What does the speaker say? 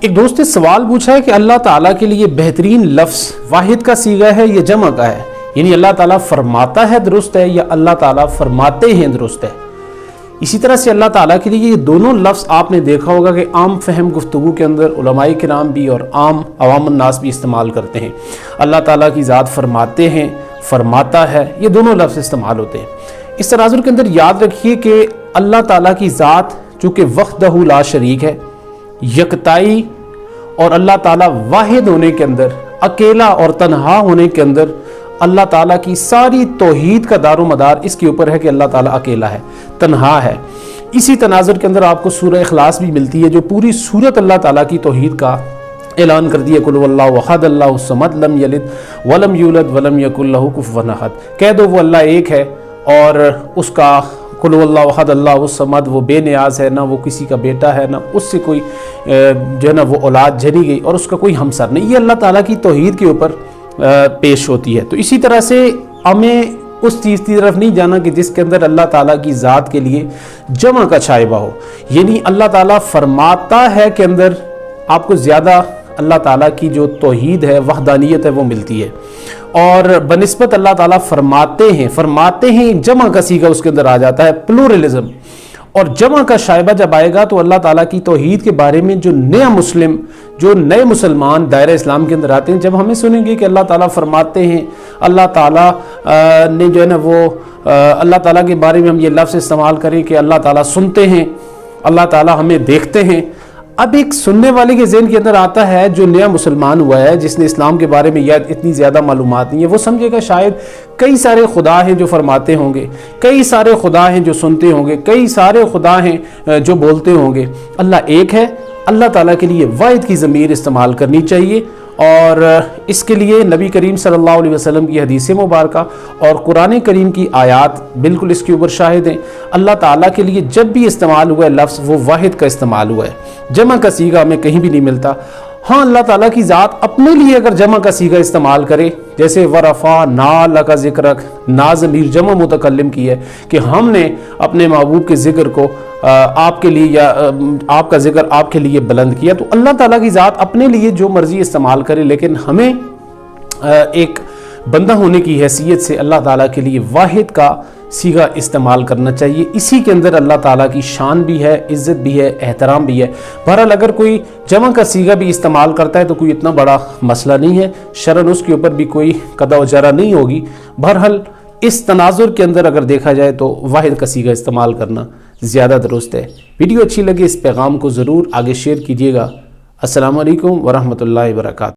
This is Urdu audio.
ایک دوست نے سوال پوچھا ہے کہ اللہ تعالیٰ کے لیے بہترین لفظ واحد کا صیغہ ہے یا جمع کا ہے، یعنی اللہ تعالیٰ فرماتا ہے درست ہے یا اللہ تعالیٰ فرماتے ہیں درست ہے۔ اسی طرح سے اللہ تعالیٰ کے لیے یہ دونوں لفظ آپ نے دیکھا ہوگا کہ عام فہم گفتگو کے اندر علماء کرام بھی اور عام عوام الناس بھی استعمال کرتے ہیں۔ اللہ تعالیٰ کی ذات فرماتے ہیں، فرماتا ہے، یہ دونوں لفظ استعمال ہوتے ہیں۔ اس تناظر کے اندر یاد رکھیے کہ اللہ تعالیٰ کی ذات چونکہ وحدہ لا شریک ہے، یکتائی اور اللہ تعالیٰ واحد ہونے کے اندر، اکیلا اور تنہا ہونے کے اندر اللہ تعالیٰ کی ساری توحید کا دار و مدار اس کے اوپر ہے کہ اللہ تعالیٰ اکیلا ہے، تنہا ہے۔ اسی تناظر کے اندر آپ کو سورہ اخلاص بھی ملتی ہے جو پوری سورت اللہ تعالیٰ کی توحید کا اعلان کر دیا، قل واللہ احد اللہ الصمد لم یلد ولم یولد ولم یکن لہ کفوا احد۔ کہہ دو وہ اللہ ایک ہے اور اس کا قل واللہ احد اللہ الصمد، وہ بے نیاز ہے، نہ وہ کسی کا بیٹا ہے، نہ اس سے کوئی جو ہے نا وہ اولاد جنی گئی، اور اس کا کوئی ہمسر نہیں۔ یہ اللہ تعالیٰ کی توحید کے اوپر پیش ہوتی ہے۔ تو اسی طرح سے ہمیں اس چیز کی طرف نہیں جانا کہ جس کے اندر اللہ تعالیٰ کی ذات کے لیے جمع کا شائبہ ہو، یعنی اللہ تعالیٰ فرماتا ہے کے اندر آپ کو زیادہ اللہ تعالیٰ کی جو توحید ہے، وحدانیت ہے، وہ ملتی ہے، اور بنسبت اللہ تعالیٰ فرماتے ہیں جمع کا صیغہ اس کے اندر آ جاتا ہے، پلورلزم۔ اور جمع کا شائبہ جب آئے گا تو اللہ تعالیٰ کی توحید کے بارے میں جو نئے مسلمان دائرہ اسلام کے اندر آتے ہیں، جب ہمیں سنیں گے کہ اللہ تعالیٰ فرماتے ہیں، اللہ تعالیٰ نے جو ہے نا وہ اللہ تعالیٰ کے بارے میں ہم یہ لفظ استعمال کریں کہ اللہ تعالیٰ سنتے ہیں، اللہ تعالیٰ ہمیں دیکھتے ہیں۔ اب ایک سننے والے کے ذہن کے اندر آتا ہے جو نیا مسلمان ہوا ہے، جس نے اسلام کے بارے میں یا اتنی زیادہ معلومات نہیں ہے، وہ سمجھے گا شاید کئی سارے خدا ہیں جو فرماتے ہوں گے، کئی سارے خدا ہیں جو سنتے ہوں گے، کئی سارے خدا ہیں جو بولتے ہوں گے۔ اللہ ایک ہے، اللہ تعالیٰ کے لیے واحد کی ضمیر استعمال کرنی چاہیے، اور اس کے لیے نبی کریم صلی اللہ علیہ وسلم کی حدیث مبارکہ اور قرآن کریم کی آیات بالکل اس کے اوپر شاہد ہیں۔ اللہ تعالیٰ کے لیے جب بھی استعمال ہوا ہے لفظ، وہ واحد کا استعمال ہوا ہے، جمع کا صیغہ ہمیں کہیں بھی نہیں ملتا۔ ہاں، اللہ تعالیٰ کی ذات اپنے لیے اگر جمع کا صیغہ استعمال کرے، جیسے ورفعنا لک ذکرک، نا ضمیر جمع متکلم کی ہے کہ ہم نے اپنے محبوب کے ذکر کو آپ کے لیے یا آپ کا ذکر آپ کے لیے بلند کیا، تو اللہ تعالیٰ کی ذات اپنے لیے جو مرضی استعمال کرے، لیکن ہمیں ایک بندہ ہونے کی حیثیت سے اللہ تعالیٰ کے لیے واحد کا صیغہ استعمال کرنا چاہیے۔ اسی کے اندر اللہ تعالیٰ کی شان بھی ہے، عزت بھی ہے، احترام بھی ہے۔ بہرحال اگر کوئی جمع کا صیغہ بھی استعمال کرتا ہے تو کوئی اتنا بڑا مسئلہ نہیں ہے، شرعاً اس کے اوپر بھی کوئی قضا و جرا نہیں ہوگی۔ بہرحال اس تناظر کے اندر اگر دیکھا جائے تو واحد کا صیغہ استعمال کرنا زیادہ درست ہے۔ ویڈیو اچھی لگے اس پیغام کو ضرور آگے شیئر کیجیے گا۔ السلام علیکم ورحمۃ اللہ وبرکاتہ۔